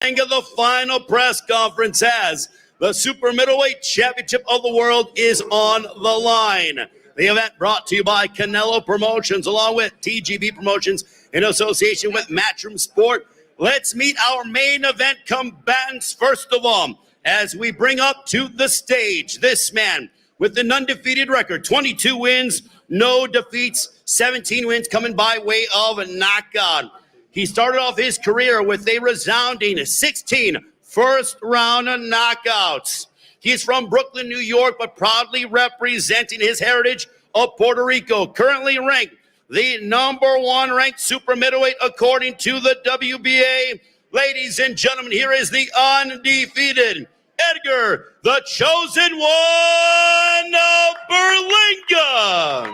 The final press conference as the super middleweight championship of the world is on the line. The event brought to you by Canelo Promotions along with TGB Promotions in association with Matchroom Sport. Let's meet our main event combatants first of all as we bring up to the stage this man with an undefeated record, 22 wins, no defeats, 17 wins coming by way of a knockout. He started off his career with a resounding 16 first-round knockouts. He's from Brooklyn, New York, but proudly representing his heritage of Puerto Rico. Currently ranked the #1 ranked super middleweight according to the WBA. Ladies and gentlemen, here is the undefeated Edgar, the Chosen One of Berlanga.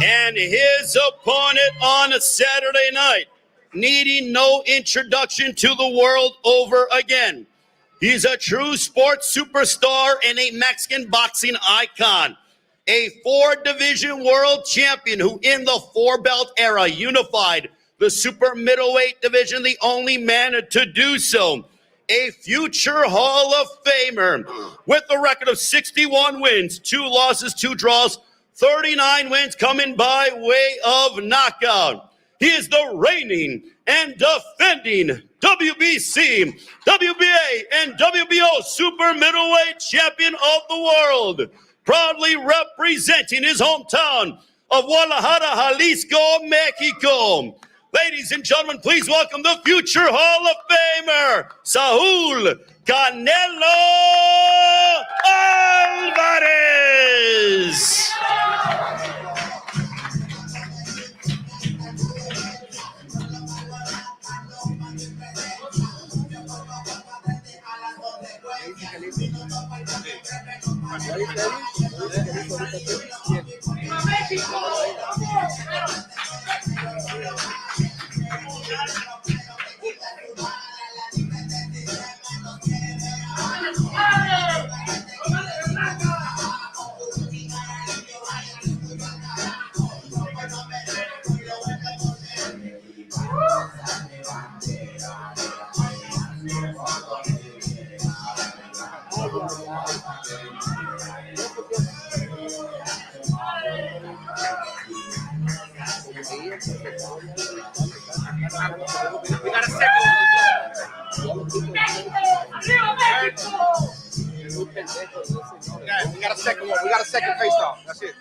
And his opponent on a Saturday night, needing no introduction to the world over again. He's a true sports superstar and a Mexican boxing icon. A 4-division world champion who in the 4-belt era unified the super middleweight division, the only man to do so. A future Hall of Famer with a record of 61 wins, 2 losses, 2 draws, 39 wins coming by way of knockout. He is the reigning and defending WBC, WBA, and WBO super middleweight champion of the world, proudly representing his hometown of Guadalajara, Jalisco, Mexico. Ladies and gentlemen, please welcome the future Hall of Famer, Saul Canelo Álvarez. We got a second. We got a second one. We got a second face off. That's it.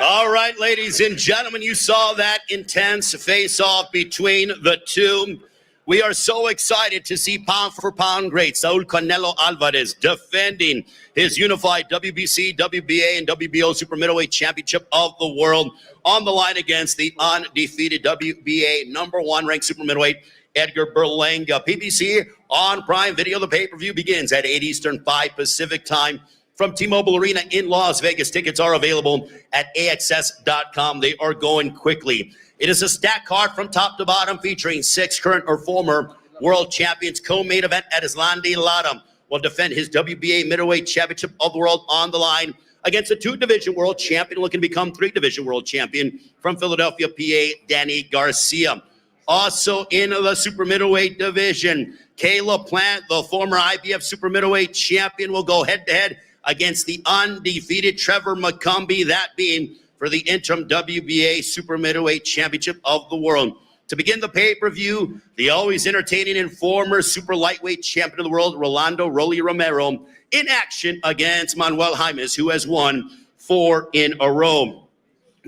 All right, ladies and gentlemen, you saw that intense face-off between the two. We are so excited to see pound-for-pound great Saul Canelo Álvarez defending his unified WBC, WBA, and WBO Super Middleweight Championship of the world on the line against the undefeated WBA #1 ranked Super Middleweight Edgar Berlanga. PBC on Prime Video. The pay-per-view begins at 8 Eastern, 5 Pacific time from T-Mobile Arena in Las Vegas. Tickets are available at AXS.com. They are going quickly. It is a stacked card from top to bottom featuring 6 current or former world champions. Co-main event at Islandi Lara will defend his WBA middleweight championship of the world on the line against a 2-division world champion looking to become 3-division world champion from Philadelphia, PA, Danny Garcia. Also in the super middleweight division, Caleb Plant, the former IBF super middleweight champion, will go head-to-head against the undefeated Trevor McCumbee, that being for the interim WBA Super Middleweight Championship of the world. To begin the pay-per-view, the always entertaining and former super lightweight champion of the world, Rolando Rolly Romero, in action against Manuel Jaimes, who has won 4 in a row.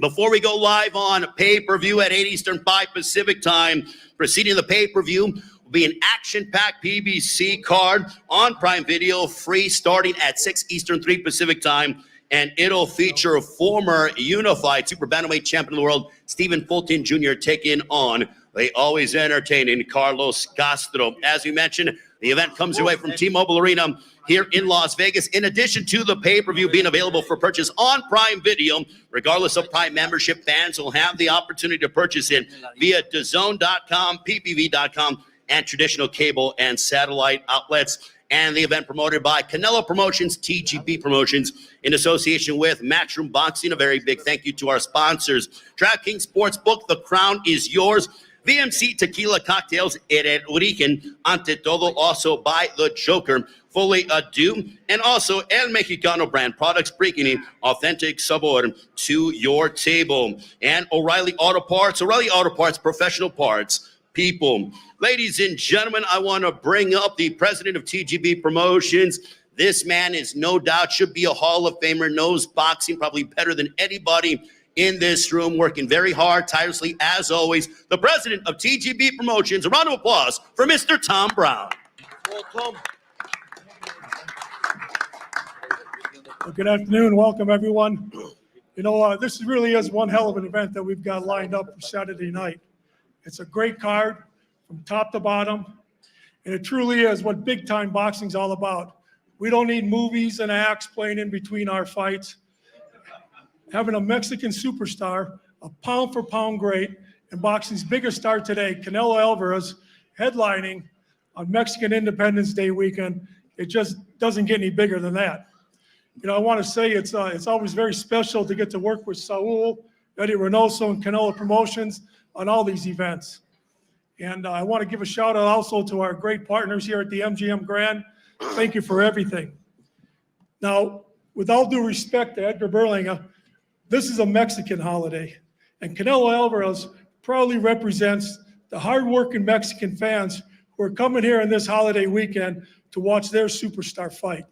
Before we go live on pay-per-view at 8 Eastern, 5 Pacific time, preceding the pay-per-view will be an action-packed PBC card on Prime Video, free starting at 6 Eastern, 3 Pacific time, and it'll feature a former unified super bantamweight champion of the world, Stephen Fulton Jr., taking on the always entertaining Carlos Castro. As we mentioned, The event comes your way from T-Mobile Arena here in Las Vegas. In addition to the pay-per-view being available for purchase on Prime Video, regardless of Prime membership, fans will have the opportunity to purchase it via DAZN.com, PPV.com, and traditional cable and satellite outlets. And the event promoted by Canelo Promotions, TGB Promotions, in association with Matchroom Boxing. A very big thank you to our sponsors. DraftKings Sportsbook, the crown is yours. VMC Tequila Cocktails, El Origen, Ante Todo, also by The Joker, Fully Ado, and also El Mexicano brand products, bringing authentic sabor to your table. And O'Reilly Auto Parts, professional parts, people. Ladies and gentlemen, I want to bring up the president of TGB Promotions. This man is no doubt should be a Hall of Famer, knows boxing probably better than anybody in this room, working very hard, tirelessly, as always. The president of TGB Promotions. A round of applause for Mr. Tom Brown. Well, good afternoon. Welcome, everyone. You know, this really is one hell of an event that we've got lined up for Saturday night. It's a great card from top to bottom, and it truly is what big-time boxing's all about. We don't need movies and acts playing in between our fights. Having a Mexican superstar, a pound-for-pound great, and boxing's biggest star today, Canelo Álvarez, headlining on Mexican Independence Day weekend, it just doesn't get any bigger than that. You know, I want to say it's always very special to get to work with Saul, Eddie Reynoso, and Canelo Promotions on all these events. And I want to give a shout out also to our great partners here at the MGM Grand. Thank you for everything. Now, with all due respect to Edgar Berlanga, this is a Mexican holiday, and Canelo Álvarez proudly represents the hardworking Mexican fans who are coming here on this holiday weekend to watch their superstar fight.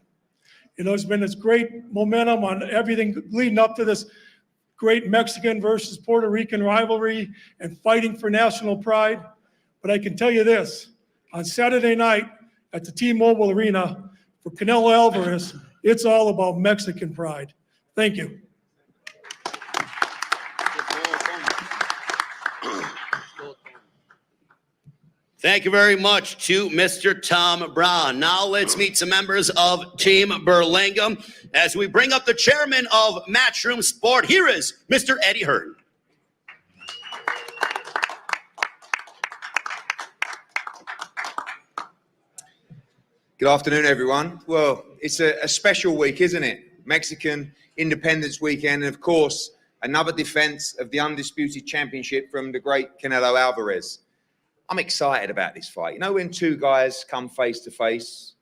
You know, there's been this great momentum on everything leading up to this great Mexican versus Puerto Rican rivalry and fighting for national pride. But I can tell you this, on Saturday night at the T-Mobile Arena for Canelo Álvarez, it's all about Mexican pride. Thank you. Thank you very much to Mr. Tom Brown. Now let's meet some members of Team Berlanga as we bring up the chairman of Matchroom Sport. Here is Mr. Eddie Hearn. Good afternoon, everyone. Well, it's a special week, isn't it? Mexican Independence Weekend, and of course, another defense of the undisputed championship from the great Canelo Álvarez. I'm excited about this fight. You know, when two guys come face to face,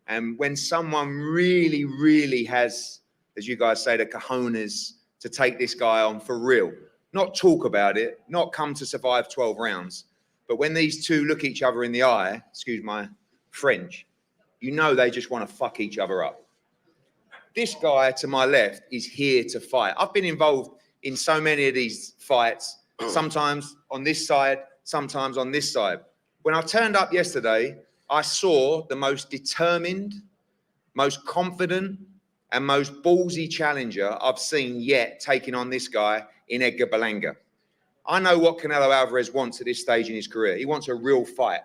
and when someone really, really has, as you guys say, the cojones to take this guy on for real, not talk about it, not come to survive 12 rounds, but when these two look each other in the eye, excuse my French, you know they just want to fuck each other up. This guy to my left is here to fight. I've been involved in so many of these fights, sometimes on this side, sometimes on this side. When I turned up yesterday, I saw the most determined, most confident, and most ballsy challenger I've seen yet taking on this guy in Edgar Berlanga. I know what Canelo Álvarez wants at this stage in his career. He wants a real fight.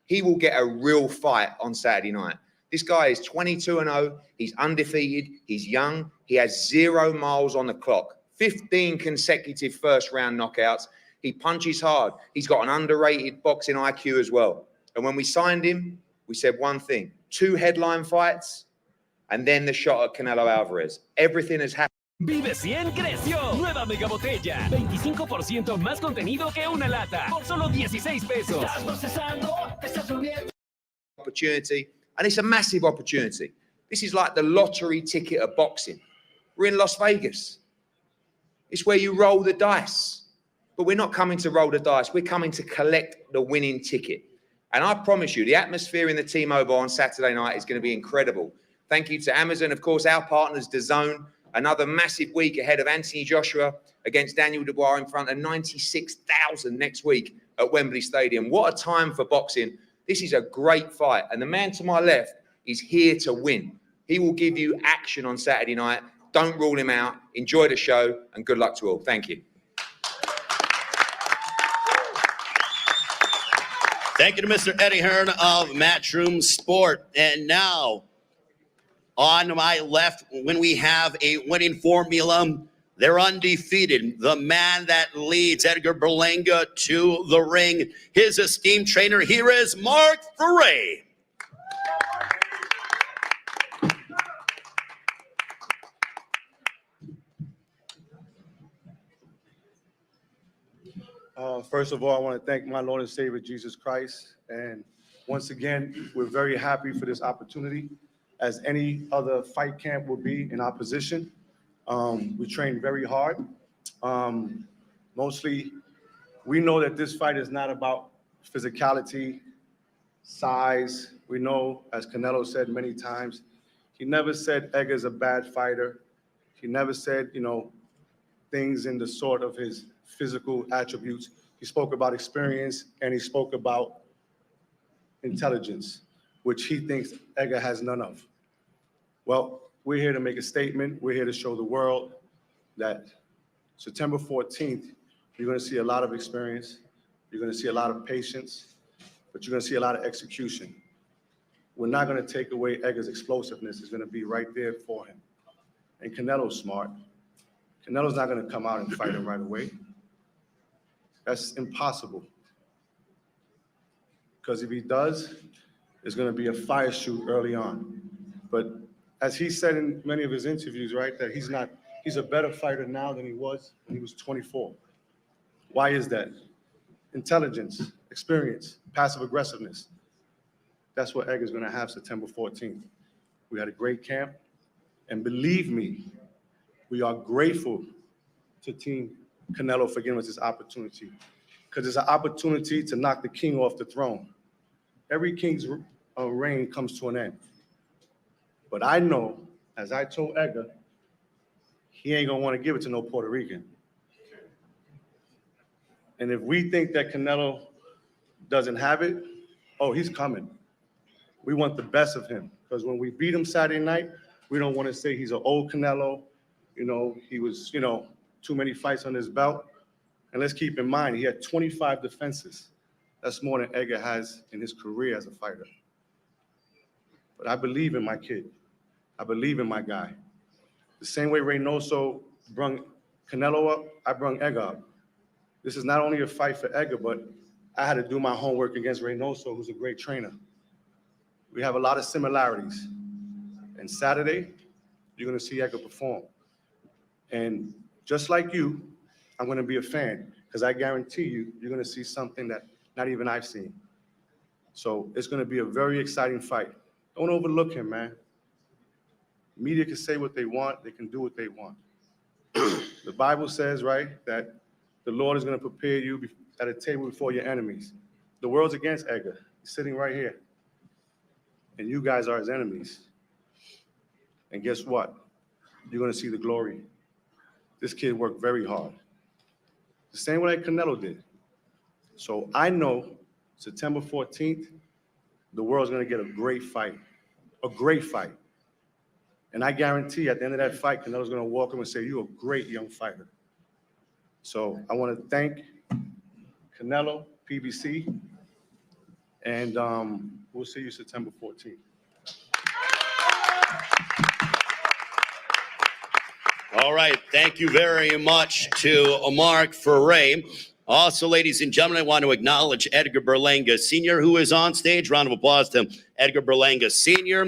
He will get a real fight on Saturday night. This guy is 22-0. He's undefeated. He's young. He has 0 miles on the clock. 15 consecutive first-round knockouts. He punches hard. He's got an underrated boxing IQ as well. And when we signed him, we said one thing, 2 headline fights, and then the shot at Canelo Álvarez. Everything has happened. Vive 100 creció. Nueva mega botella. 25% más contenido que una lata. Por solo 16 pesos. Estás procesando, estás subiendo. Opportunity, and it's a massive opportunity. This is like the lottery ticket of boxing. We're in Las Vegas. It's where you roll the dice. But we're not coming to roll the dice. We're coming to collect the winning ticket. And I promise you, the atmosphere in the T-Mobile on Saturday night is going to be incredible. Thank you to Amazon, of course, our partners, DAZN. Another massive week ahead of Anthony Joshua against Daniel Dubois in front of 96,000 next week at Wembley Stadium. What a time for boxing. This is a great fight. And the man to my left is here to win. He will give you action on Saturday night. Don't rule him out. Enjoy the show, and good luck to all. Thank you. Thank Thank you to Mr. Eddie Hearn of Matchroom Sport. And now, on my left, when we have a winning formula, they're undefeated. The man that leads Edgar Berlanga to the ring, his esteemed trainer, here is Mark Ferre. First of all, I want to thank my Lord and Savior, Jesus Christ. And once again, we're very happy for this opportunity, as any other fight camp will be in our position. We train very hard. Mostly, we know that this fight is not about physicality, size. We know, as Canelo said many times, he never said Edgar's a bad fighter. He never said, things in the sort of his physical attributes. He spoke about experience and he spoke about intelligence, which he thinks Edgar has none of. Well, we're here to make a statement. We're here to show the world that September 14th, you're going to see a lot of experience. You're going to see a lot of patience, but you're going to see a lot of execution. We're not going to take away Edgar's explosiveness. It's going to be right there for him. And Canelo's smart. Canelo's not going to come out and fight him right away. That's impossible. Because if he does, it's going to be a fire shoot early on. But as he said in many of his interviews, right, that he's a better fighter now than he was when he was 24. Why is that? Intelligence, experience, passive aggressiveness. That's what Edgar's going to have September 14th. We had a great camp. And believe me, we are grateful to Team Canelo for giving us this opportunity, because it's an opportunity to knock the king off the throne. Every king's reign comes to an end. But I know, as I told Edgar, he ain't gonna want to give it to no Puerto Rican. And if we think that Canelo doesn't have it, oh, he's coming. We want the best of him, because when we beat him Saturday night, we don't want to say he's an old Canelo. He was, too many fights on his belt. And let's keep in mind, he had 25 defenses. That's more than Edgar has in his career as a fighter. But I believe in my kid. I believe in my guy. The same way Reynoso brung Canelo up, I brung Edgar up. This is not only a fight for Edgar, but I had to do my homework against Reynoso, who's a great trainer. We have a lot of similarities. And Saturday, you're going to see Edgar perform. And just like you, I'm going to be a fan, because I guarantee you're going to see something that not even I've seen. So it's going to be a very exciting fight. Don't overlook him, man. Media can say what they want. They can do what they want. The Bible says, right, that the Lord is going to prepare you at a table before your enemies. The world's against Edgar. He's sitting right here. And you guys are his enemies. And guess what? You're going to see the glory. This kid worked very hard. The same way that Canelo did. So I know September 14th, the world's going to get a great fight. A great fight. And I guarantee at the end of that fight, Canelo's going to walk him and say, you're a great young fighter. So I want to thank Canelo, PBC, and we'll see you September 14th. All right, thank you very much to Mark Ferre. Also, ladies and gentlemen, I want to acknowledge Edgar Berlanga Sr., who is on stage. Round of applause to Edgar Berlanga Sr.,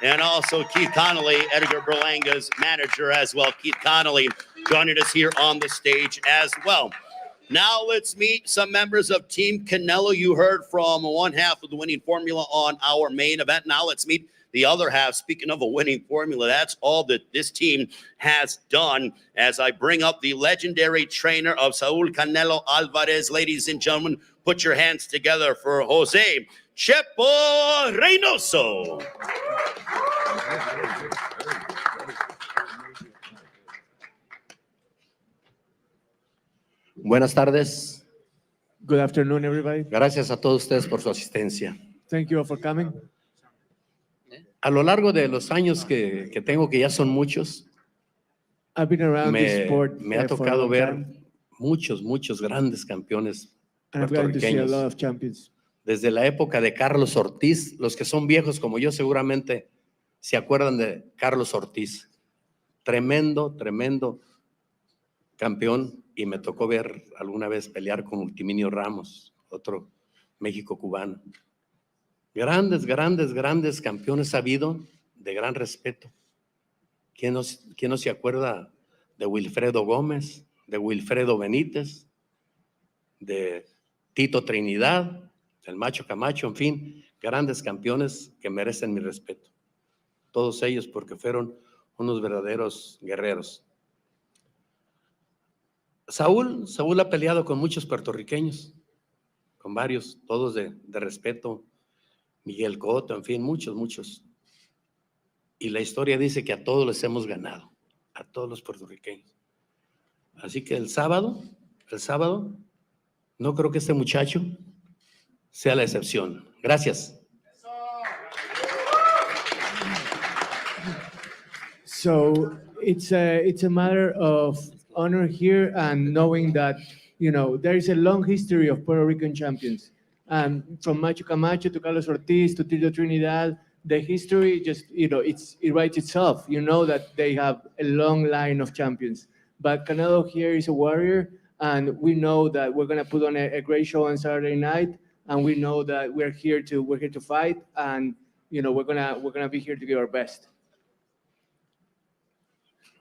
and also Keith Connolly, Edgar Berlanga's manager as well. Keith Connolly joining us here on the stage as well. Now let's meet some members of Team Canelo. You heard from one half of the winning formula on our main event. Now let's meet the other half. Speaking of a winning formula, that's all that this team has done. As I bring up the legendary trainer of Saul Canelo Alvarez, ladies and gentlemen, put your hands together for Jose Chepo Reynoso. Buenas tardes. Good afternoon, everybody. Gracias a todos ustedes por su asistencia. Thank you all for coming. A lo largo de los años que tengo, que ya son muchos, I've been around this sport me ha for a tocado long ver time, muchos grandes campeones and I've gotten to see a puertorriqueños lot of champions desde la época de Carlos Ortiz. Los que son viejos como yo seguramente se acuerdan de Carlos Ortiz. Tremendo, tremendo campeón, y me tocó ver alguna vez pelear con Ultiminio Ramos, otro México cubano. Grandes, grandes, grandes campeones ha habido, de gran respeto. ¿Quién no se acuerda de Wilfredo Gómez, de Wilfredo Benítez, de Tito Trinidad, el Macho Camacho, en fin, grandes campeones que merecen mi respeto? Todos ellos, porque fueron unos verdaderos guerreros. Saúl ha peleado con muchos puertorriqueños, con varios, todos de respeto. Miguel Cotto, en fin, muchos. Y la historia dice que a todos les hemos ganado, a todos los puertorriqueños. Así que el sábado, no creo que este muchacho sea la excepción. Gracias. So it's a matter of honor here and knowing that, there is a long history of Puerto Rican champions. From Macho Camacho to Carlos Ortiz to Tito Trinidad, the history just, it writes itself. You know that they have a long line of champions. But Canelo here is a warrior, and we know that we're gonna put on a great show on Saturday night, and we know that we're here to fight, and we're gonna be here to give our best.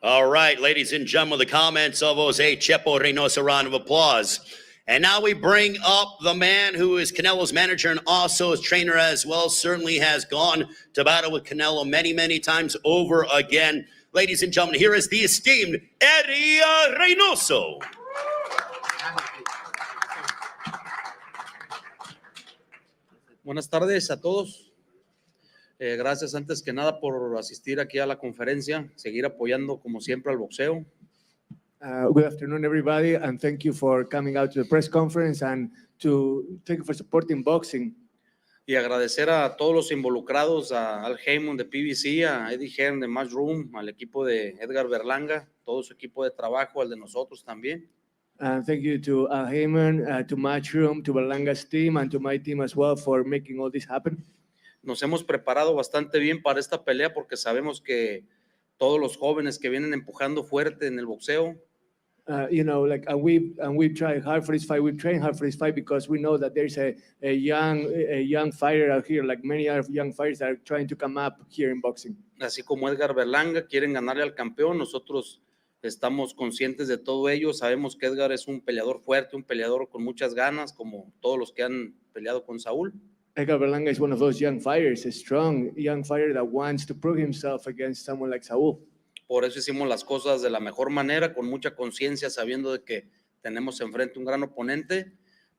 All right, ladies and gentlemen, the comments of Jose Chepo Reynoso, round of applause. And now we bring up the man who is Canelo's manager and also his trainer as well, certainly has gone to battle with Canelo many, many times over again. Ladies and gentlemen, here is the esteemed Eddie Reynoso. Buenas tardes a todos. Gracias antes que nada por asistir aquí a la conferencia, seguir apoyando como siempre al boxeo. Good afternoon, everybody, and thank you for coming out to the press conference and thank you for supporting boxing. Y agradecer a todos los involucrados, a Al Heyman de PBC, a Eddie Hearn de Matchroom, al equipo de Edgar Berlanga, todo su equipo de trabajo, al de nosotros también. Thank you to Al Heyman, to Matchroom, to Berlanga's team, and to my team as well for making all this happen. Nos hemos preparado bastante bien para esta pelea porque sabemos que todos los jóvenes que vienen empujando fuerte en el boxeo, we've tried hard for this fight. We've trained hard for this fight because we know that there's a young fighter out here, like many other young fighters that are trying to come up here in boxing. así como Edgar Berlanga, quieren ganarle al campeón. Nosotros estamos conscientes de todo ello. Sabemos que Edgar es un peleador fuerte, un peleador con muchas ganas, como todos los que han peleado con Saúl. Edgar Berlanga is one of those young fighters, a strong young fighter that wants to prove himself against someone like Saúl. Por eso hicimos las cosas de la mejor manera, con mucha conciencia, sabiendo de que tenemos enfrente un gran oponente,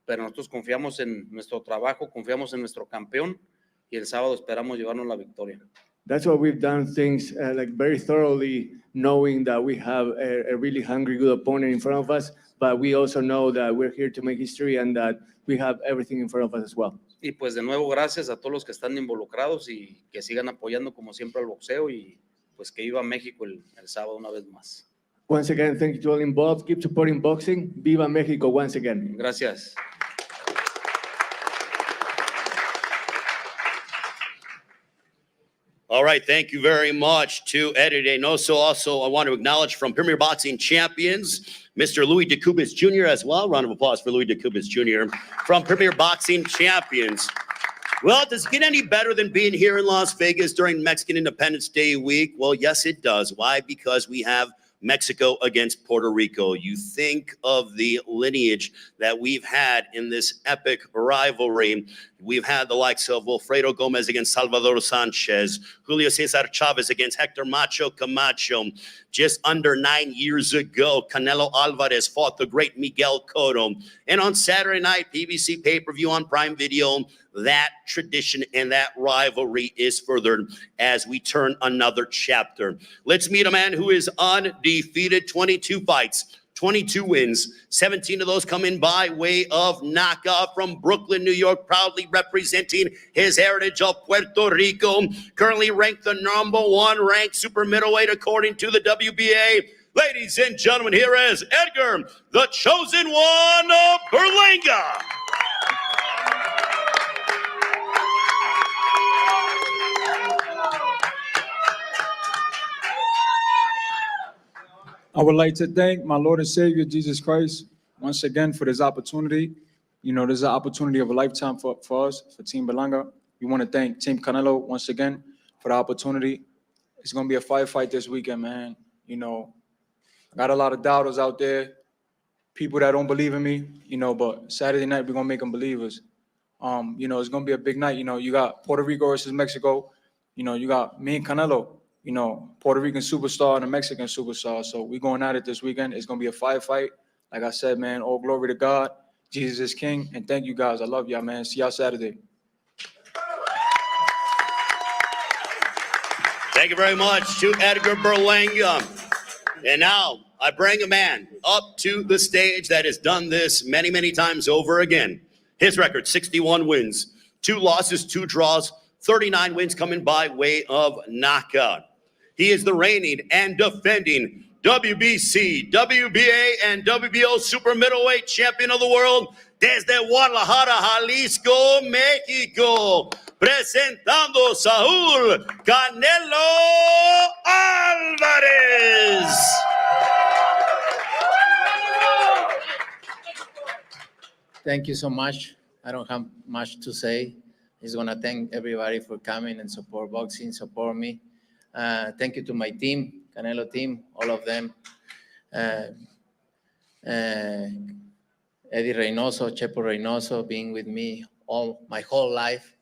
pero nosotros confiamos en nuestro trabajo, confiamos en nuestro campeón y el sábado esperamos llevarnos la victoria. That's why we've done things very thoroughly, knowing that we have a really hungry, good opponent in front of us, but we also know that we're here to make history and that we have everything in front of us as well. Y pues de nuevo, gracias a todos los que están involucrados y que sigan apoyando como siempre al boxeo y pues que viva México el sábado una vez más. Once again, thank you to all involved. Keep supporting boxing. Viva Mexico once again. Gracias. All right, thank you very much to Eddie Reynoso. Also, I want to acknowledge from Premier Boxing Champions, Mr. Louis DeCubas Jr. as well. Round of applause for Louis DeCubas Jr. from Premier Boxing Champions. Well, does it get any better than being here in Las Vegas during Mexican Independence Day week? Well, yes, it does. Why? Because we have Mexico against Puerto Rico. You think of the lineage that we've had in this epic rivalry. We've had the likes of Wilfredo Gomez against Salvador Sanchez, Julio Cesar Chavez against Hector Macho Camacho. Just under 9 years ago, Canelo Álvarez fought the great Miguel Cotto. And on Saturday night, PBC pay-per-view on Prime Video, that tradition and that rivalry is furthered as we turn another chapter. Let's meet a man who is undefeated, 22 fights, 22 wins, 17 of those coming by way of knockout from Brooklyn, New York, proudly representing his heritage of Puerto Rico, currently ranked the #1 ranked super middleweight according to the WBA. Ladies and gentlemen, here is Edgar, the chosen one of Berlanga. I would like to thank my Lord and Savior, Jesus Christ, once again for this opportunity. You know, this is an opportunity of a lifetime for us, for Team Berlanga. We want to thank Team Canelo once again for the opportunity. It's going to be a fight this weekend, man. You know, I got a lot of doubters out there, people that don't believe in me, you know, but Saturday night, we're going to make them believers. You know, it's going to be a big night. You know, you got Puerto Rico versus Mexico. You know, you got me and Canelo, you know, Puerto Rican superstar and a Mexican superstar. So we're going at it this weekend. It's going to be a fight. Like I said, man, all glory to God. Jesus is King. And thank you guys. I love y'all, man. See y'all Saturday. Thank you very much to Edgar Berlanga. And now I bring a man up to the stage that has done this many, many times over again. His record, 61 wins, 2 losses, 2 draws, 39 wins coming by way of knockout. He is the reigning and defending WBC, WBA, and WBO super middleweight champion of the world desde Guadalajara, Jalisco, México. Presentando Saúl Canelo Álvarez. Thank you so much. I don't have much to say. I just want to thank everybody for coming and support boxing, support me. Thank you to my team, Canelo team, all of them. Eddie Reynoso, Chepo Reynoso, being with me my whole life.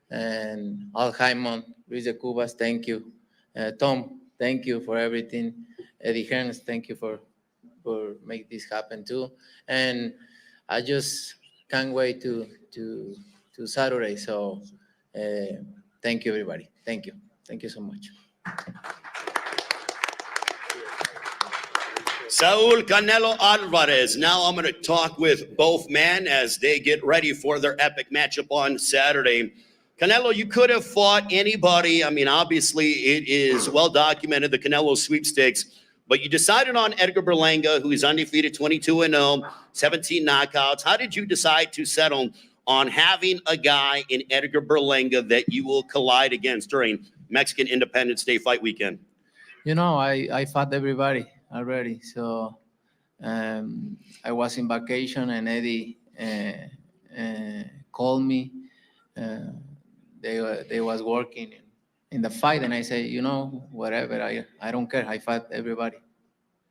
And Al Jaimon, Luis de Cubas, thank you. Tom, thank you for everything. Eddie Hearns, thank you for make this happen too. And I just can't wait to Saturday. So thank you, everybody. Thank you. Thank you so much. Saúl Canelo Álvarez. Now I'm going to talk with both men as they get ready for their epic matchup on Saturday. Canelo, you could have fought anybody. I mean, obviously, it is well documented, the Canelo sweepstakes, but you decided on Edgar Berlanga, who is undefeated, 22-0, 17 knockouts. How did you decide to settle on having a guy in Edgar Berlanga that you will collide against during Mexican Independence Day fight weekend? You know, I fought everybody already. So I was in vacation and Eddie called me. They was working in the fight, and I said, you know, whatever, I don't care. I fight everybody.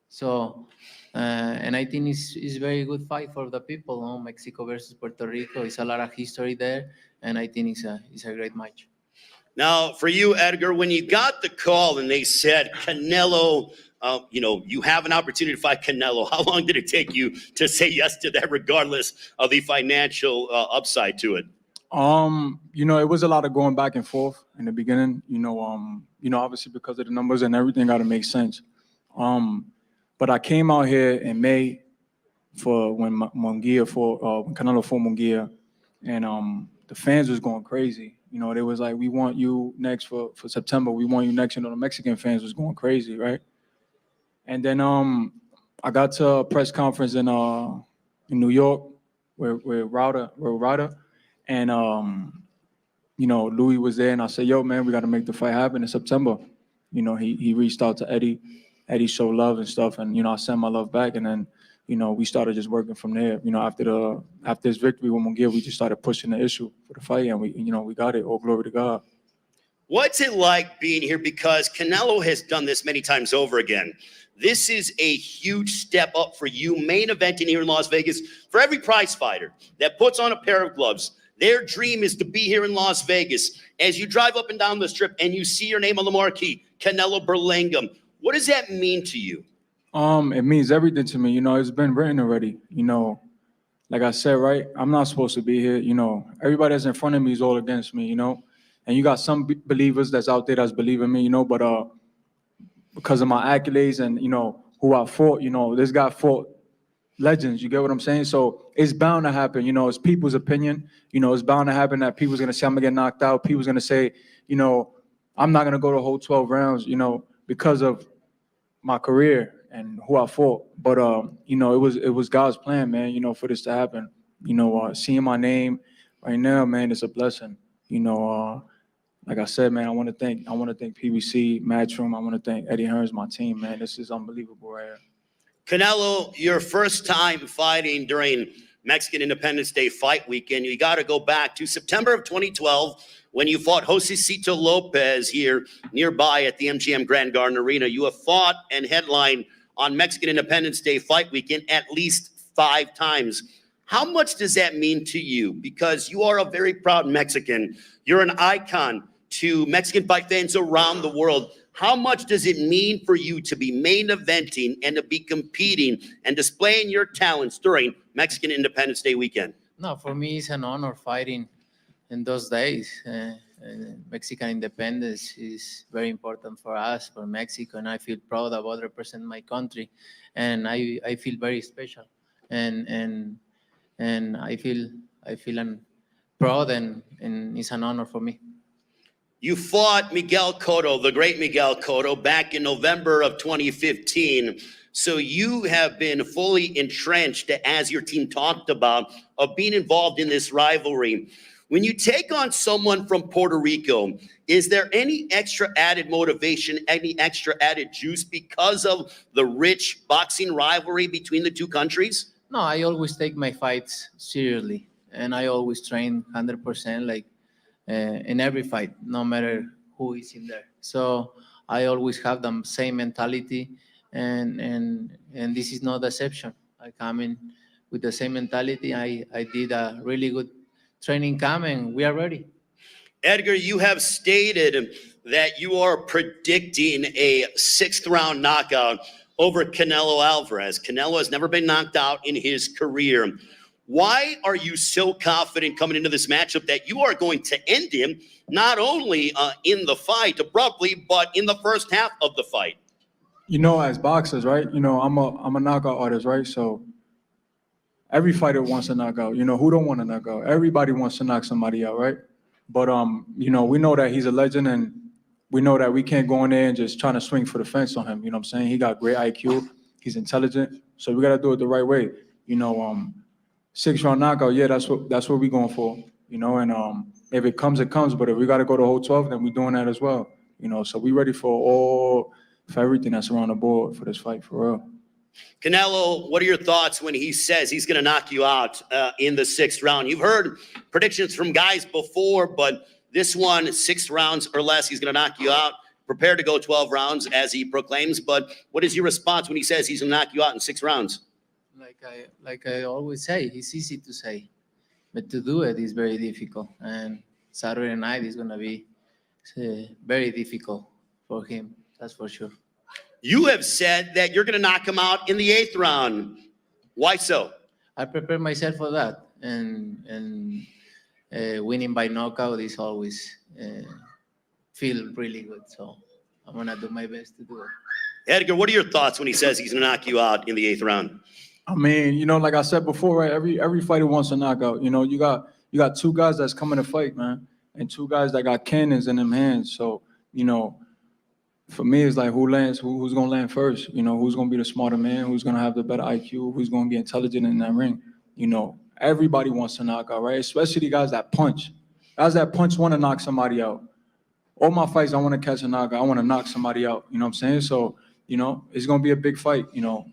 So, and I think it's very good fight for the people. No? Mexico versus Puerto Rico. It's a lot of history there, and I think it's a great match. Now, for you, Edgar, when you got the call and they said, Canelo, you know, you have an opportunity to fight Canelo, how long did it take you to say yes to that, regardless of the financial upside to it? You know, it was a lot of going back and forth in the beginning, you know, obviously because of the numbers and everything got to make sense. But I came out here in May for when Munguia when Canelo fought Munguia, and the fans was going crazy. You know, they was like, we want you next for September. We want you next. You know, the Mexican fans was going crazy, right? And then I got to a press conference in New York where Ryder. And, you know, Louis was there, and I said, yo, man, we got to make the fight happen in September. You know, he reached out to Eddie. Eddie showed love and stuff, and, you know, I sent my love back, and then, you know, we started just working from there. You know, after his victory with Munguia, we just started pushing the issue for the fight, and we got it. All glory to God. What's it like being here? Because Canelo has done this many times over again. This is a huge step up for you, main eventing here in Las Vegas. For every prize fighter that puts on a pair of gloves, their dream is to be here in Las Vegas. As you drive up and down the strip and you see your name on the marquee, Canelo Berlanga, what does that mean to you? It means everything to me. You know, it's been written already. You know, like I said, right, I'm not supposed to be here. You know, everybody that's in front of me is all against me, you know. And you got some believers that's out there that's believing me, you know, but because of my accolades and, you know, who I fought, you know, this guy fought legends, you get what I'm saying? So it's bound to happen, you know, it's people's opinion, you know, it's bound to happen that people's going to say I'm going to get knocked out. People's going to say, you know, I'm not going to go the whole 12 rounds, you know, because of my career and who I fought. But, you know, it was God's plan, man, you know, for this to happen. You know, seeing my name right now, man, it's a blessing. You know, like I said, man, I want to thank PBC, Matchroom. I want to thank Eddie Hearns, my team, man. This is unbelievable right here. Canelo, your first time fighting during Mexican Independence Day fight weekend, you got to go back to September of 2012 when you fought Josecito Lopez here nearby at the MGM Grand Garden Arena. You have fought and headlined on Mexican Independence Day fight weekend at least 5 times. How much does that mean to you? Because you are a very proud Mexican. You're an icon to Mexican fight fans around the world. How much does it mean for you to be main eventing and to be competing and displaying your talents during Mexican Independence Day weekend? No, for me, it's an honor fighting in those days. Mexican independence is very important for us, for Mexico, and I feel proud about representing my country, and I feel very special, and I feel proud, and it's an honor for me. You fought Miguel Cotto, the great Miguel Cotto, back in November of 2015. So you have been fully entrenched, as your team talked about, of being involved in this rivalry. When you take on someone from Puerto Rico, is there any extra added motivation, any extra added juice because of the rich boxing rivalry between the two countries? No, I always take my fights seriously, and I always train 100%, like in every fight, no matter who is in there. So I always have the same mentality, and this is no deception. I come in with the same mentality. I did a really good training camp, and we are ready. Edgar, you have stated that you are predicting a 6th round knockout over Canelo Álvarez. Canelo has never been knocked out in his career. Why are you so confident coming into this matchup that you are going to end him not only in the fight abruptly, but in the first half of the fight? You know, as boxers, right? You know, I'm a knockout artist, right? So every fighter wants to knock out. You know, who don't want to knock out? Everybody wants to knock somebody out, right? But you know, we know that he's a legend, and we know that we can't go in there and just trying to swing for the fence on him. You know what I'm saying? He got great IQ. He's intelligent. So we got to do it the right way. You know, 6-round knockout, yeah, that's what we're going for, you know, and if it comes, it comes, but if we got to go the whole 12, then we're doing that as well, you know, so we ready for everything that's around the board for this fight, for real. Canelo, what are your thoughts when he says he's going to knock you out in the 6th round? You've heard predictions from guys before, but this one, 6 rounds or less, he's going to knock you out. Prepare to go 12 rounds, as he proclaims, but what is your response when he says he's going to knock you out in 6 rounds? Like I always say, it's easy to say, but to do it is very difficult. And Saturday night is going to be very difficult for him. That's for sure. You have said that you're going to knock him out in the 8th round. Why so? I prepare myself for that, and winning by knockout is always feel really good. So I'm going to do my best to do it. Edgar, what are your thoughts when he says he's going to knock you out in the 8th round? I mean, you know, like I said before, right? Every fighter wants a knockout. You know, you got 2 guys that's coming to fight, man, and 2 guys that got cannons in them hands. So, you know, for me, it's like who's gonna land first? You know, who's gonna be the smarter man? Who's gonna have the better IQ? Who's gonna be intelligent in that ring? You know, everybody wants to knock out, right? Especially the guys that punch. Guys that punch want to knock somebody out. All my fights, I want to catch a knockout. I want to knock somebody out. You know what I'm saying? So, you know, it's gonna be a big fight. You know,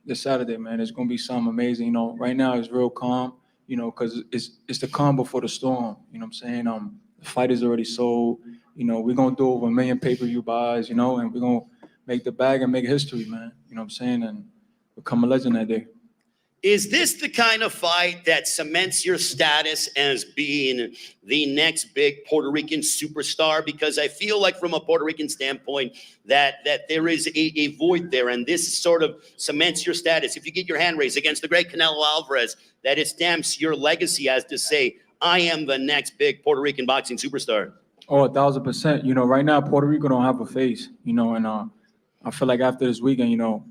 this Saturday, man, it's gonna be something amazing. You know, right now it's real calm. You know, because it's the calm before the storm. You know what I'm saying? The fight is already sold. You know, we're going to do over 1 million pay-per-view buys, you know, and we're going to make the bag and make history, man. You know what I'm saying? And become a legend that day. Is this the kind of fight that cements your status as being the next big Puerto Rican superstar? Because I feel like from a Puerto Rican standpoint that there is a void there, and this sort of cements your status. If you get your hand raised against the great Canelo Álvarez, that it stamps your legacy as to say, I am the next big Puerto Rican boxing superstar. Oh, 1,000%. You know, right now, Puerto Rico don't have a face, you know, and I feel like after this weekend, you know,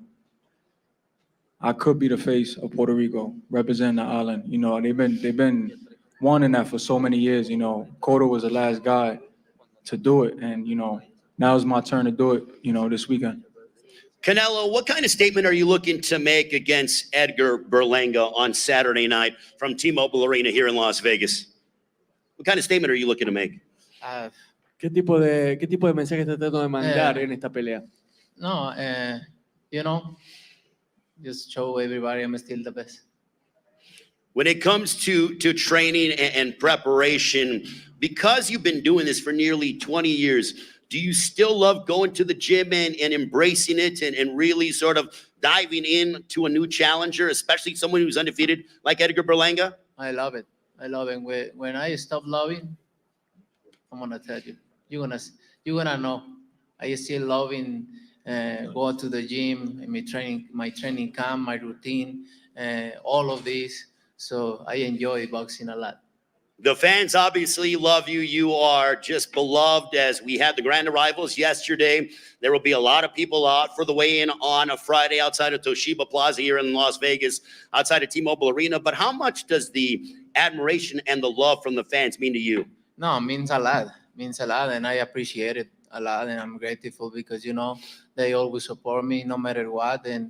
I could be the face of Puerto Rico, representing the island. You know, they've been wanting that for so many years. You know, Cotto was the last guy to do it, and you know, now it's my turn to do it. You know, this weekend. Canelo, what kind of statement are you looking to make against Edgar Berlanga on Saturday night from T-Mobile Arena here in Las Vegas? What kind of statement are you looking to make? ¿Qué tipo de mensaje está tratando de mandar en esta pelea? No, you know, just show everybody I'm still the best. When it comes to training and preparation, because you've been doing this for nearly 20 years, do you still love going to the gym and embracing it and really sort of diving into a new challenger, especially someone who's undefeated like Edgar Berlanga? I love it. I love it. When I stop loving, I'm gonna tell you, you're gonna know. I still loving going to the gym, and my training camp, my routine, all of this. So I enjoy boxing a lot. The fans obviously love you. You are just beloved. As we had the grand arrivals yesterday, there will be a lot of people out for the weigh-in on a Friday outside of Toshiba Plaza here in Las Vegas, outside of T-Mobile Arena. But how much does the admiration and the love from the fans mean to you? No, it means a lot. Means a lot, and I appreciate it a lot, and I'm grateful because they always support me no matter what, and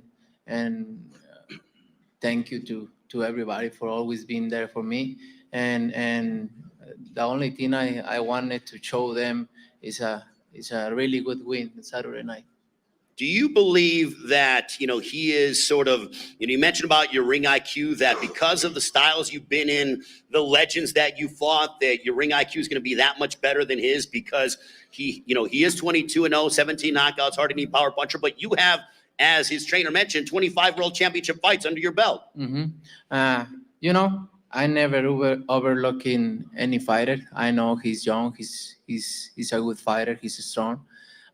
thank you to everybody for always being there for me. And the only thing I wanted to show them is a really good win Saturday night. Do you believe that, he is sort of, you mentioned about your ring IQ, that because of the styles you've been in, the legends that you fought, that your ring IQ is going to be that much better than his because he is 22-0, 17 knockouts, hard-hitting power puncher, but you have, as his trainer mentioned, 25 world championship fights under your belt. I never overlooking any fighter. I know he's young, he's a good fighter, he's strong.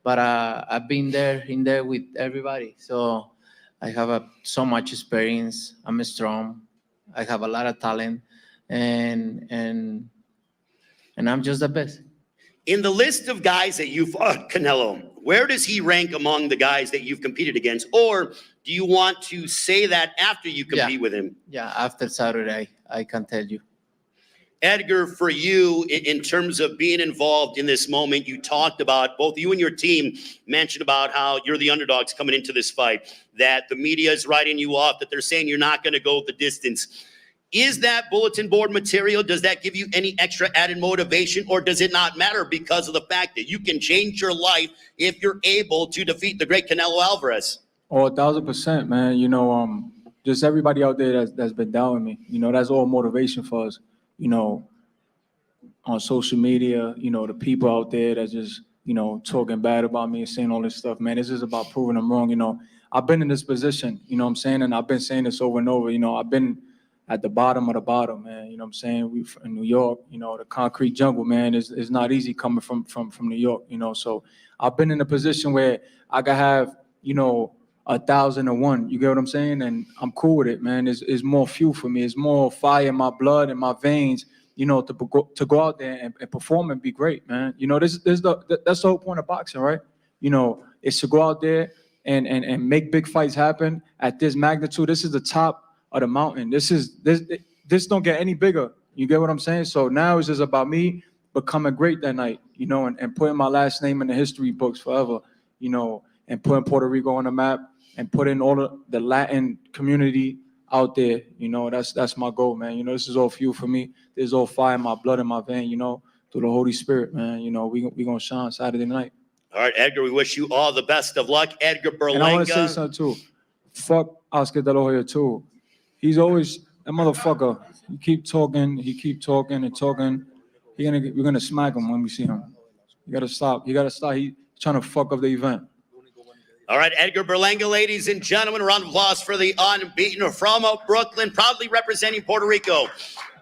But I've been in there with everybody. So I have so much experience. I'm strong. I have a lot of talent, and I'm just the best. In the list of guys that you fought, Canelo, where does he rank among the guys that you've competed against? Or do you want to say that after you compete with him? Yeah, after Saturday, I can tell you. Edgar, for you, in terms of being involved in this moment, you talked about, both you and your team mentioned about how you're the underdogs coming into this fight, that the media is writing you off, that they're saying you're not going to go the distance. Is that bulletin board material, does that give you any extra added motivation, or does it not matter because of the fact that you can change your life if you're able to defeat the great Canelo Álvarez? Oh, 1,000%, man. Just everybody out there that's been doubting me, that's all motivation for us. On social media, the people out there that just, talking bad about me and saying all this stuff, man, it's just about proving them wrong. I've been in this position, what I'm saying? And I've been saying this over and over, I've been at the bottom of the bottom, man, what I'm saying? We in New York, the concrete jungle, man, is not easy coming from New York, so I've been in a position where I could have, 1,001, you get what I'm saying? And I'm cool with it, man. It's more fuel for me. It's more fire in my blood and my veins, to go out there and perform and be great, man. That's the whole point of boxing, right? It's to go out there and make big fights happen at this magnitude. This is the top of the mountain. This don't get any bigger. You get what I'm saying? So now it's just about me becoming great that night, and putting my last name in the history books forever, and putting Puerto Rico on the map, and putting all of the Latin community out there. That's my goal, man. This is all fuel for me. This is all fire in my blood, in my vein, through the Holy Spirit, man. We gonna shine Saturday night. All right, Edgar, we wish you all the best of luck. Edgar Berlanga. And I want to say something too. Fuck Oscar De La Hoya too. He's always that motherfucker. He keep talking and talking. We're gonna smack him when we see him. You gotta stop. He's trying to fuck up the event. All right, Edgar Berlanga, ladies and gentlemen, a round of applause for the unbeaten from Brooklyn, proudly representing Puerto Rico.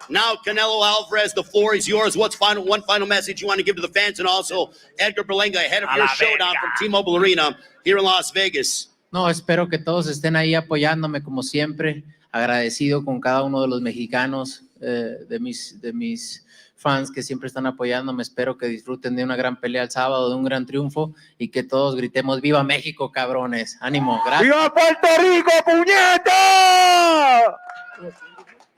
Now, Canelo Álvarez, the floor is yours. What's one final message you want to give to the fans, and also Edgar Berlanga ahead of your showdown from T-Mobile Arena here in Las Vegas? No, espero que todos estén ahí apoyándome como siempre. Agradecido con cada uno de los mexicanos, de mis fans que siempre están apoyándome. Espero que disfruten de una gran pelea el sábado, de un gran triunfo, y que todos gritemos ¡Viva México, cabrones! ¡Ánimo! ¡Gracias! ¡Viva Puerto Rico, puñeta!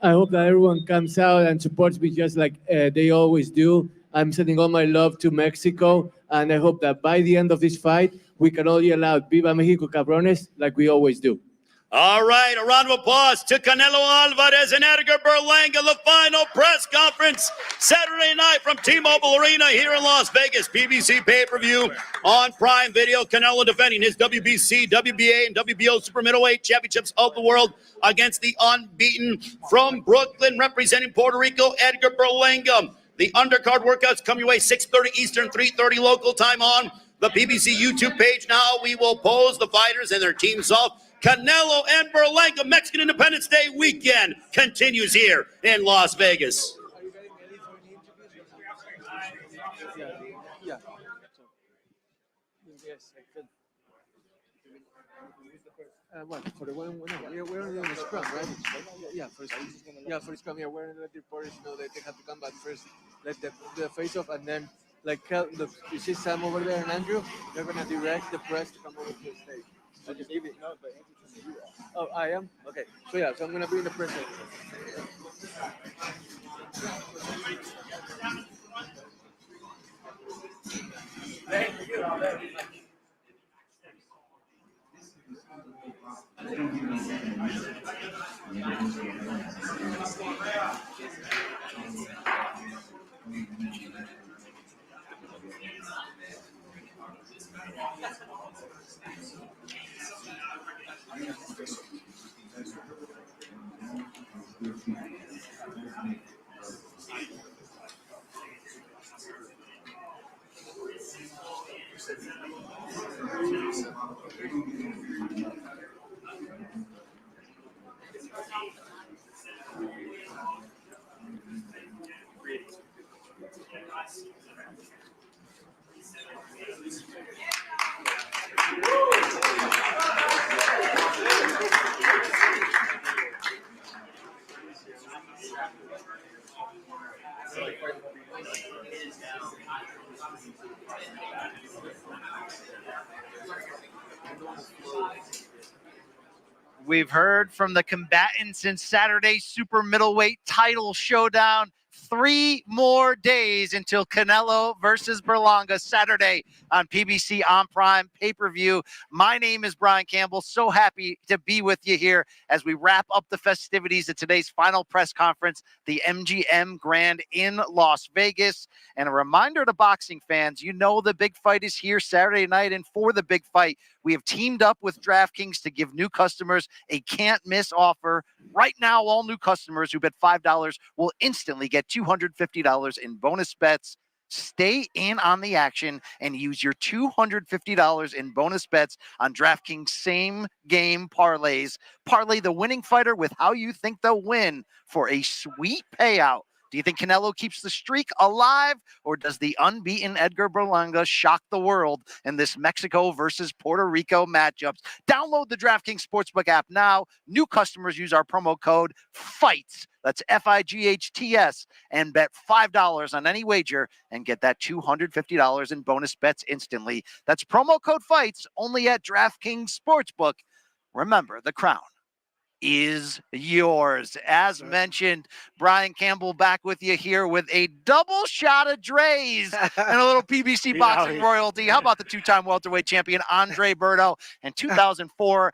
I hope that everyone comes out and supports me just like they always do. I'm sending all my love to Mexico, and I hope that by the end of this fight, we can all yell out Viva México, cabrones, like we always do. All right, a round of applause to Canelo Álvarez and Edgar Berlanga, the final press conference Saturday night from T-Mobile Arena here in Las Vegas. PBC pay-per-view on Prime Video. Canelo defending his WBC, WBA, and WBO super middleweight championships of the world against the unbeaten from Brooklyn, representing Puerto Rico, Edgar Berlanga. The undercard workouts come your way 6:30 Eastern, 3:30 local time on the PBC YouTube page. Now we will pose the fighters and their teams off. Canelo and Berlanga Mexican Independence Day weekend continues here in Las Vegas. For the one, we're only on the scrum, right? For the scrum, we're going to let the reporters know that they have to come back first, let the face off, and then, look, you see Sam over there and Andrew, they're going to direct the press to come over to the stage. I just give it. Oh, I am? Okay. So I'm going to be in the press. We've heard from the combatants in Saturday's super middleweight title showdown. 3 more days until Canelo versus Berlanga Saturday on PBC on Prime pay-per-view. My name is Brian Campbell. So happy to be with you here as we wrap up the festivities at today's final press conference, the MGM Grand in Las Vegas. And a reminder to boxing fans, you know the big fight is here Saturday night, and for the big fight, we have teamed up with DraftKings to give new customers a can't-miss offer. Right now, all new customers who bet $5 will instantly get $250 in bonus bets. Stay in on the action and use your $250 in bonus bets on DraftKings same-game parlays. Parlay the winning fighter with how you think they'll win for a sweet payout. Do you think Canelo keeps the streak alive, or does the unbeaten Edgar Berlanga shock the world in this Mexico versus Puerto Rico matchups? Download the DraftKings Sportsbook app now. New customers use our promo code FIGHTS. That's FIGHTS, and bet $5 on any wager and get that $250 in bonus bets instantly. That's promo code FIGHTS only at DraftKings Sportsbook. Remember, the crown is yours. As mentioned, Brian Campbell back with you here with a double shot of Dre's and a little PBC boxing royalty. How about the two-time welterweight champion Andre Berto and 2004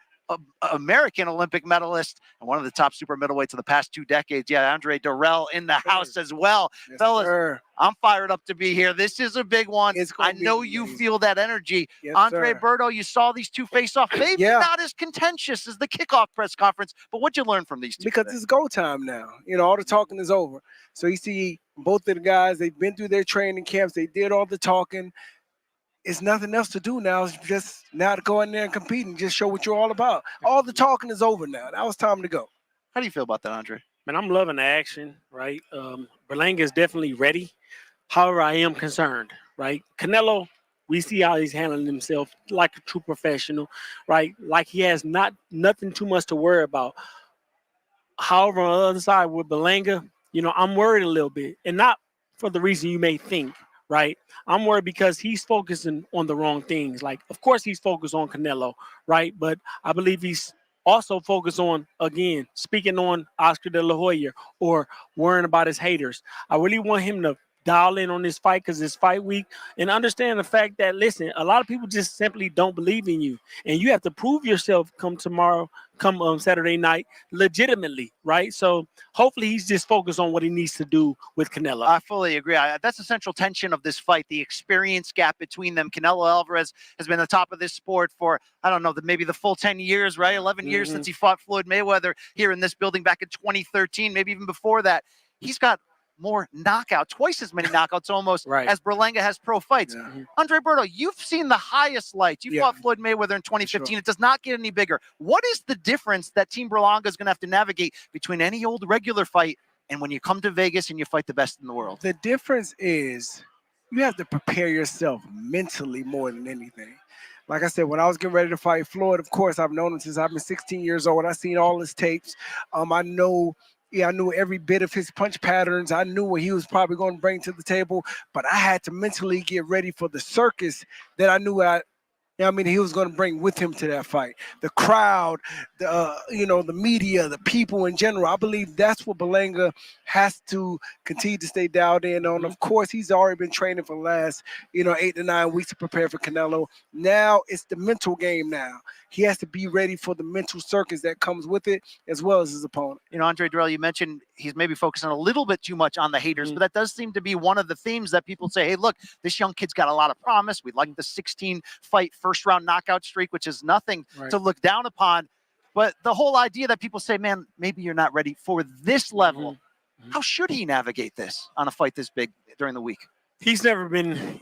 American Olympic medalist and one of the top super middleweights of the past 2 decades. Yeah, Andre Durrell in the house as well. Yes, Fellas, sir. I'm fired up to be here. This is a big one. I know you feel that energy. Yes, Andre sir. Berto, you saw these two face off. Maybe not as contentious as the kickoff press conference, but what'd you learn from these two? Because it's go time now. You know, all the talking is over. So you see both of the guys, they've been through their training camps. They did all the talking. It's nothing else to do now. It's just now to go in there and compete and just show what you're all about. All the talking is over now. Now it's time to go. How do you feel about that, Andre? Man, I'm loving the action, right? Berlanga is definitely ready. However, I am concerned, right? Canelo, we see how he's handling himself like a true professional, right? Like he has nothing too much to worry about. However, on the other side with Berlanga, you know, I'm worried a little bit, and not for the reason you may think, right? I'm worried because he's focusing on the wrong things. Like, of course, he's focused on Canelo, right? But I believe he's also focused on, again, speaking on Oscar De La Hoya or worrying about his haters. I really want him to dial in on this fight because it's fight week, and understand the fact that, listen, a lot of people just simply don't believe in you, and you have to prove yourself come Saturday night legitimately, right? So hopefully he's just focused on what he needs to do with Canelo. I fully agree. That's the central tension of this fight, the experience gap between them. Canelo Alvarez has been the top of this sport for, I don't know, maybe the full 10 years, right? 11 years since he fought Floyd Mayweather here in this building back in 2013, maybe even before that. He's got more knockouts, twice as many knockouts almost as Berlanga has pro fights. Andre Berto, you've seen the highest lights. You fought Floyd Mayweather in 2015. It does not get any bigger. What is the difference that Team Berlanga is going to have to navigate between any old regular fight and when you come to Vegas and you fight the best in the world? The difference is you have to prepare yourself mentally more than anything. Like I said, when I was getting ready to fight Floyd, of course, I've known him since I've been 16 years old. I've seen all his tapes. I knew every bit of his punch patterns. I knew what he was probably going to bring to the table, but I had to mentally get ready for the circus that I knew he was going to bring with him to that fight. The crowd, the media, the people in general. I believe that's what Berlanga has to continue to stay dialed in on. Of course, he's already been training for the last, 8 to 9 weeks to prepare for Canelo. Now it's the mental game now. He has to be ready for the mental circus that comes with it, as well as his opponent. Andre Durrell, you mentioned he's maybe focusing a little bit too much on the haters, but that does seem to be one of the themes that people say, hey, look, this young kid's got a lot of promise. We like the 16-fight first-round knockout streak, which is nothing to look down upon. But the whole idea that people say, man, maybe you're not ready for this level. How should he navigate this on a fight this big during the week? He's never been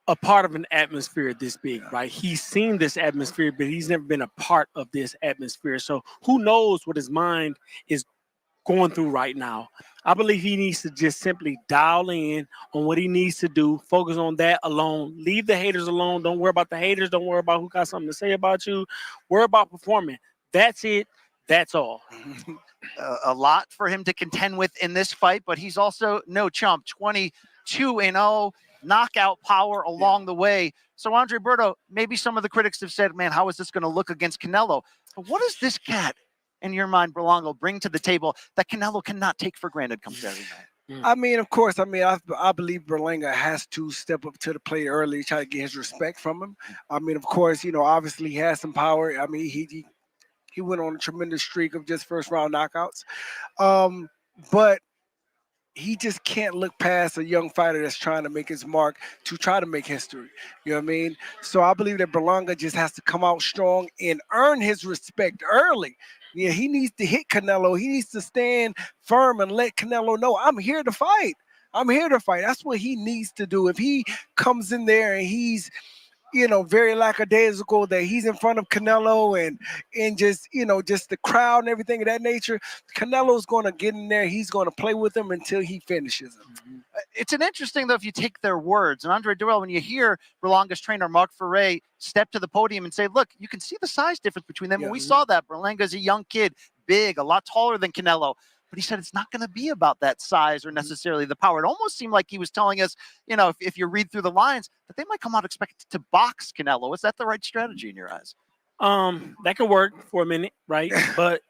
a part of an atmosphere this big, right? He's seen this atmosphere, but he's never been a part of this atmosphere. So who knows what his mind is going through right now. I believe he needs to just simply dial in on what he needs to do, focus on that alone, leave the haters alone. Don't worry about the haters. Don't worry about who got something to say about you. Worry about performing. That's it. That's all. A lot for him to contend with in this fight, but he's also no chump. 22-0, knockout power along the way. So Andre Berto, maybe some of the critics have said, man, how is this going to look against Canelo? But what does this cat, in your mind, Berlanga, bring to the table that Canelo cannot take for granted come Saturday night? I believe Berlanga has to step up to the plate early, try to get his respect from him. Of course, obviously he has some power. He went on a tremendous streak of just first-round knockouts. But he just can't look past a young fighter that's trying to make his mark to try to make history. You know what I mean? So I believe that Berlanga just has to come out strong and earn his respect early. Yeah, he needs to hit Canelo. He needs to stand firm and let Canelo know, I'm here to fight. I'm here to fight. That's what he needs to do. If he comes in there and he's, very lackadaisical that he's in front of Canelo and just, just the crowd and everything of that nature, Canelo's going to get in there. He's going to play with him until he finishes him. It's an interesting, though, if you take their words. And Andre Durrell, when you hear Berlanga's trainer, Mark Ferre, step to the podium and say, look, you can see the size difference between them. And we saw that. Berlanga's a young kid, big, a lot taller than Canelo. But he said it's not going to be about that size or necessarily the power. It almost seemed like he was telling us, if you read through the lines, that they might come out expected to box Canelo. Is that the right strategy in your eyes? That could work for a minute, right? But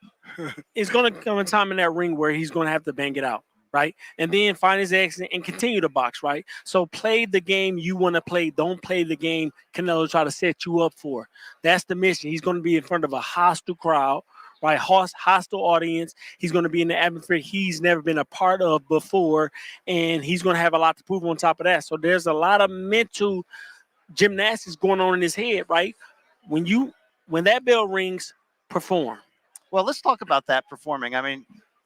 it's going to come a time in that ring where he's going to have to bang it out, right? And then find his exit and continue to box, right? So play the game you want to play. Don't play the game Canelo try to set you up for. That's the mission. He's going to be in front of a hostile crowd, right? Hostile audience. He's going to be in the atmosphere he's never been a part of before, and he's going to have a lot to prove on top of that. So there's a lot of mental gymnastics going on in his head, right? When that bell rings, perform. Well, let's talk about that performing.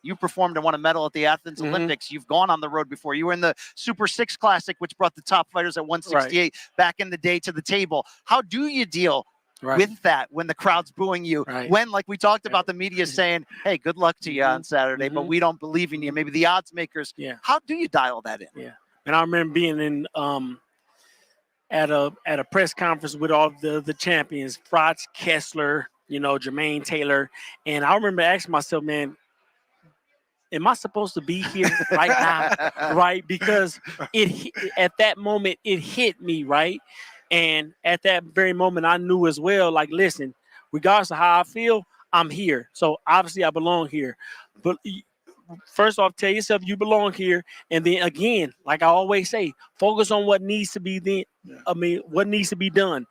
You performed and won a medal at the Athens Olympics. You've gone on the road before. You were in the Super 6 Classic, which brought the top fighters at 168 back in the day to the table. How do you deal with that when the crowd's booing you? When, like we talked about, the media saying, hey, good luck to you on Saturday, but we don't believe in you. Maybe the odds makers. How do you dial that in? Yeah. And I remember being in at a press conference with all the champions, Frotz, Kessler, Jermaine Taylor. And I remember asking myself, man, am I supposed to be here right now? Right? Because at that moment, it hit me, right? And at that very moment, I knew as well, like, listen, regardless of how I feel, I'm here. So obviously I belong here. But first off, tell yourself you belong here, and then again, like I always say, focus on what needs to be what needs to be done.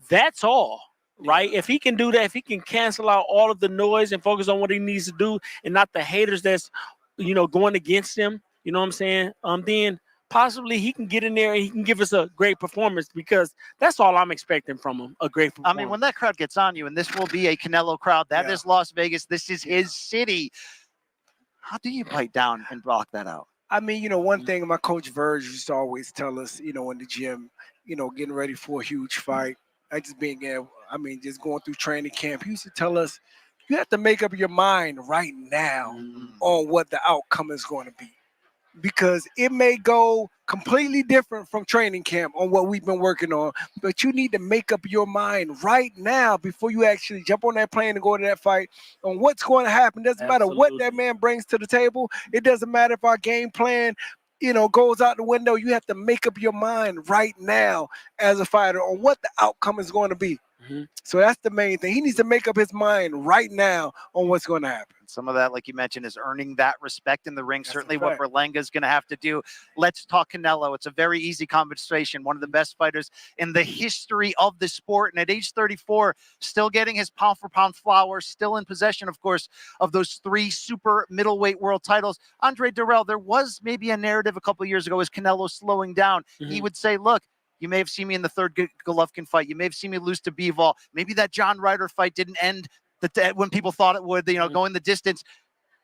That's all, right? If he can do that, if he can cancel out all of the noise and focus on what he needs to do, and not the haters that's, going against him. You know what I'm saying? Then possibly he can get in there and he can give us a great performance, because that's all I'm expecting from him, a great performance. I mean, when that crowd gets on you, and this will be a Canelo crowd, that is Las Vegas, this is his city. How do you bite down and block that out? I mean, one thing my coach Verge used to always tell us, in the gym, getting ready for a huge fight. Just going through training camp, he used to tell us, you have to make up your mind right now on what the outcome is going to be, because it may go completely different from training camp on what we've been working on, but you need to make up your mind right now before you actually jump on that plane and go to that fight on what's going to happen. Doesn't matter what that man brings to the table. It doesn't matter if our game plan, goes out the window. You have to make up your mind right now as a fighter on what the outcome is going to be. So that's the main thing. He needs to make up his mind right now on what's going to happen. Some of that, like you mentioned, is earning that respect in the ring. That's certainly what Berlanga is going to have to do. Let's talk Canelo. It's a very easy conversation. One of the best fighters in the history of the sport. And at age 34, still getting his pound-for-pound flowers, still in possession, of course, of those 3 super middleweight world titles. Andre Durrell, there was maybe a narrative a couple of years ago as Canelo slowing down. He would say, look, you may have seen me in the 3rd Golovkin fight. You may have seen me lose to Bivol. Maybe that John Ryder fight didn't end when people thought it would, go in the distance.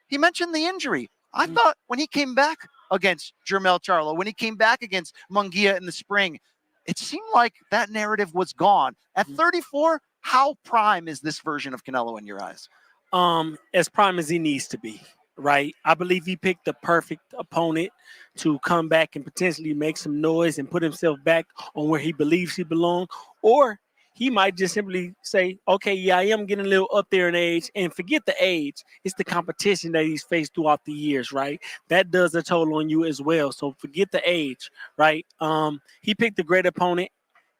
He mentioned the injury. I thought when he came back against Jermell Charlo, when he came back against Munguia in the spring, it seemed like that narrative was gone. At 34, how prime is this version of Canelo in your eyes? As prime as he needs to be, right? I believe he picked the perfect opponent to come back and potentially make some noise and put himself back on where he believes he belongs. Or he might just simply say, okay, yeah, I am getting a little up there in age, and forget the age. It's the competition that he's faced throughout the years, right? That does a toll on you as well. So forget the age, right? He picked a great opponent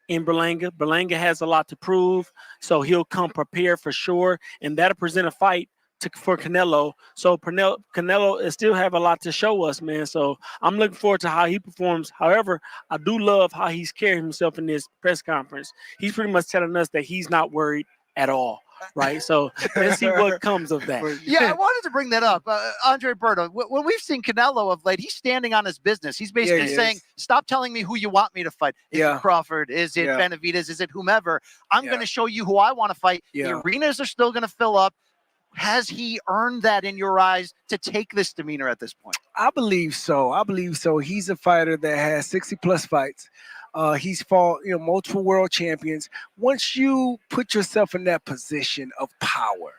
in Berlanga. Berlanga has a lot to prove, so he'll come prepared for sure, and that'll present a fight for Canelo. So Canelo still have a lot to show us, man. So I'm looking forward to how he performs. However, I do love how he's carrying himself in this press conference. He's pretty much telling us that he's not worried at all, right? So let's see what comes of that. Yeah, I wanted to bring that up. Andre Berto, when we've seen Canelo of late, he's standing on his business. He's basically saying, stop telling me who you want me to fight. Is it Crawford? Is it Benavidez? Is it whomever? I'm going to show you who I want to fight. The arenas are still going to fill up. Has he earned that in your eyes to take this demeanor at this point? I believe so. He's a fighter that has 60+ fights. He's fought, multiple world champions. Once you put yourself in that position of power,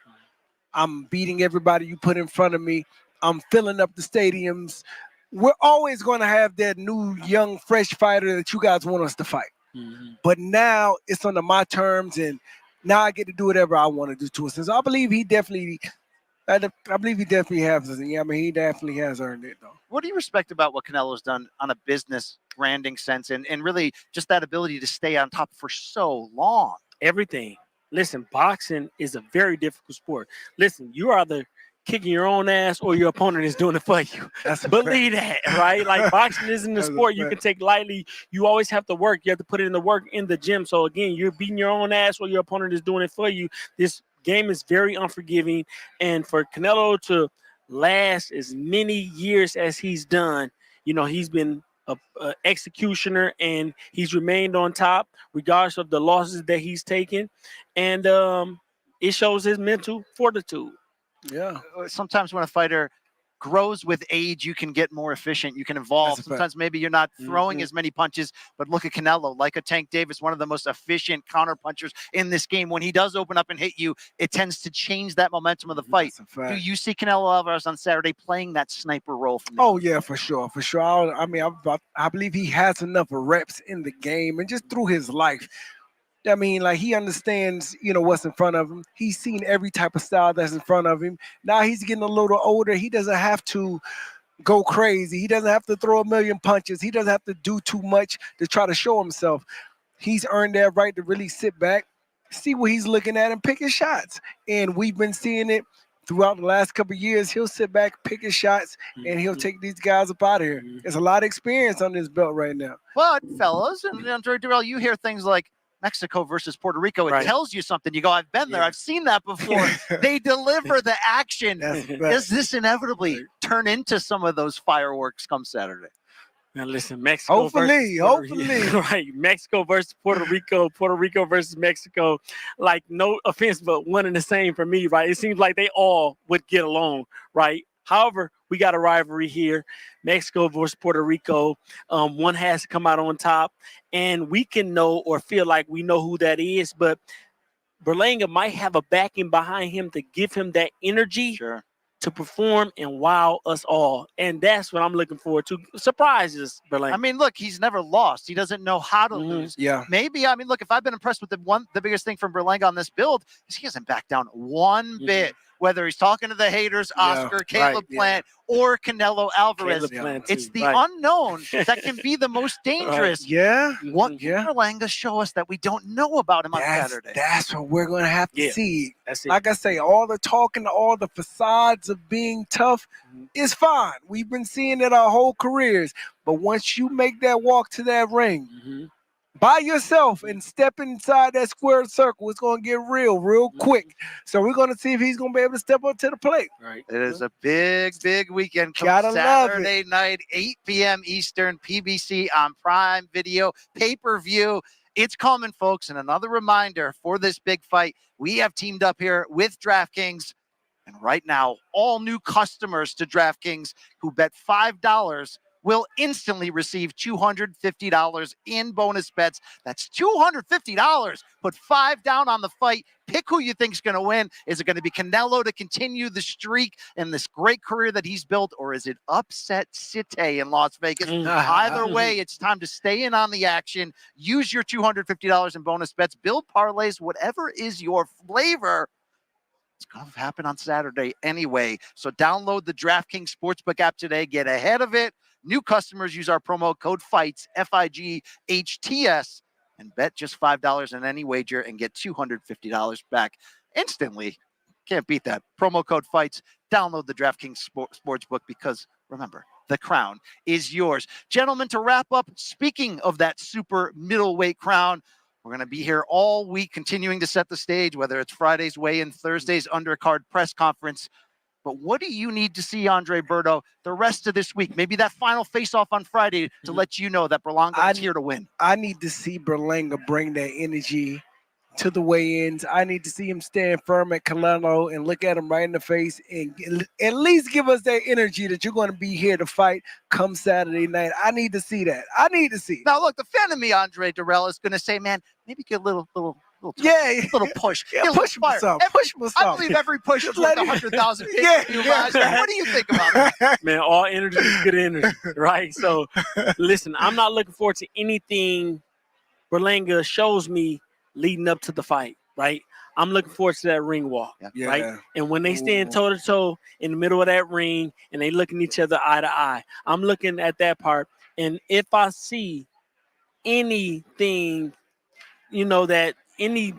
I'm beating everybody you put in front of me. I'm filling up the stadiums. We're always going to have that new, young, fresh fighter that you guys want us to fight. But now it's under my terms, and now I get to do whatever I want to do to it. So I believe he definitely has it. Yeah, I mean, he definitely has earned it, though. What do you respect about what Canelo's done on a business branding sense, and really just that ability to stay on top for so long? Everything. Listen, boxing is a very difficult sport. Listen, you are either kicking your own ass or your opponent is doing it for you. Believe that, right? Like, boxing isn't a sport you can take lightly. You always have to work. You have to put in the work in the gym. So again, you're beating your own ass or your opponent is doing it for you. This game is very unforgiving. And for Canelo to last as many years as he's done, he's been a executioner, and he's remained on top regardless of the losses that he's taken. And it shows his mental fortitude. Yeah. Sometimes when a fighter grows with age, you can get more efficient. You can evolve. Sometimes maybe you're not throwing as many punches, but look at Canelo, like a Tank Davis, one of the most efficient counter punchers in this game. When he does open up and hit you, it tends to change that momentum of the fight. Do you see Canelo Alvarez on Saturday playing that sniper role? Yeah, for sure. I believe he has enough reps in the game and just through his life. I mean, like, he understands, what's in front of him. He's seen every type of style that's in front of him. Now he's getting a little older. He doesn't have to go crazy. He doesn't have to throw a million punches. He doesn't have to do too much to try to show himself. He's earned that right to really sit back, see what he's looking at, and pick his shots. And we've been seeing it throughout the last couple of years, he'll sit back, pick his shots, and he'll take these guys up out of here. There's a lot of experience on this belt right now. But, fellas, and Andre Durrell, you hear things like Mexico versus Puerto Rico. It tells you something. You go, I've been there. I've seen that before. They deliver the action. Does this inevitably turn into some of those fireworks come Saturday? Now listen, Mexico hopefully. Right, Mexico versus Puerto Rico versus Mexico. Like, no offense, but one and the same for me, right? It seems like they all would get along, right? However, we got a rivalry here, Mexico versus Puerto Rico. One has to come out on top, and we can know or feel like we know who that is, but Berlanga might have a backing behind him to give him that energy. Sure. To perform and wow us all. And that's what I'm looking forward to. Surprises, Berlanga. I mean, look, he's never lost. He doesn't know how to lose. Yeah. Maybe, I mean, look, if I've been impressed with the biggest thing from Berlanga on this build is he hasn't backed down one bit, whether he's talking to the haters, Oscar, Caleb Plant, or Canelo Alvarez. It's the unknown that can be the most dangerous. Yeah. What can Berlanga show us that we don't know about him on Saturday? That's what we're going to have to see. That's it. Like I say, all the talking, all the facades of being tough is fine. We've been seeing it our whole careers. But once you make that walk to that ring, by yourself and step inside that square circle, it's going to get real quick. So we're going to see if he's going to be able to step up to the plate. Right. It is a big weekend. Gotta Saturday night, 8 p.m. Eastern, PBC on Prime Video, pay-per-view. It's coming, folks. And another reminder for this big fight, we have teamed up here with DraftKings. And right now, all new customers to DraftKings who bet $5 will instantly receive $250 in bonus bets. That's $250. Put $5 down on the fight. Pick who you think is going to win. Is it going to be Canelo to continue the streak and this great career that he's built, or is it Upset City in Las Vegas? Either way, it's time to stay in on the action. Use your $250 in bonus bets. Build parlays, whatever is your flavor. It's going to happen on Saturday anyway. So download the DraftKings Sportsbook app today. Get ahead of it. New customers use our promo code FIGHTS, FIGHTS, and bet just $5 on any wager and get $250 back instantly. Can't beat that. Promo code FIGHTS. Download the DraftKings Sportsbook because, remember, the crown is yours. Gentlemen, to wrap up, speaking of that super middleweight crown, we're going to be here all week continuing to set the stage, whether it's Friday's weigh-in, Thursday's undercard press conference. But what do you need to see, Andre Berto, the rest of this week? Maybe that final face-off on Friday to let you know that Berlanga is here to win. I need to see Berlanga bring that energy to the weigh-ins. I need to see him stand firm at Canelo and look at him right in the face and at least give us that energy that you're going to be here to fight come Saturday night. I need to see that. I need to see. Now, look, the fan of me, Andre Durrell, is going to say, man, maybe get a little little push. Push him some. Push him some. I believe every push is worth 100,000. Yeah. What do you think about it? Man, all energy is good energy, right? So, listen, I'm not looking forward to anything Berlanga shows me leading up to the fight, right? I'm looking forward to that ring walk, right? And when they stand toe-to-toe in the middle of that ring and they looking each other eye to eye, I'm looking at that part. And if I see anything, that any,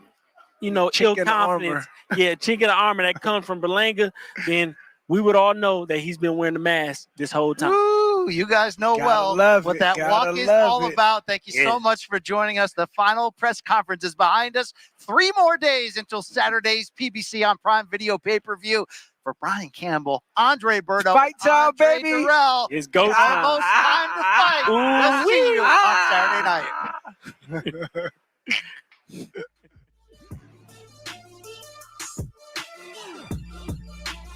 ill confidence, chink in the armor that comes from Berlanga, then we would all know that he's been wearing the mask this whole time. Woo, you guys know what that walk is all about. Thank you so much for joining us. The final press conference is behind us. 3 more days until Saturday's PBC on Prime Video pay-per-view. For Brian Campbell, Andre Berto, fight time, Andre baby. Durrell, it's go time. Almost time to fight. We'll see you on Saturday night.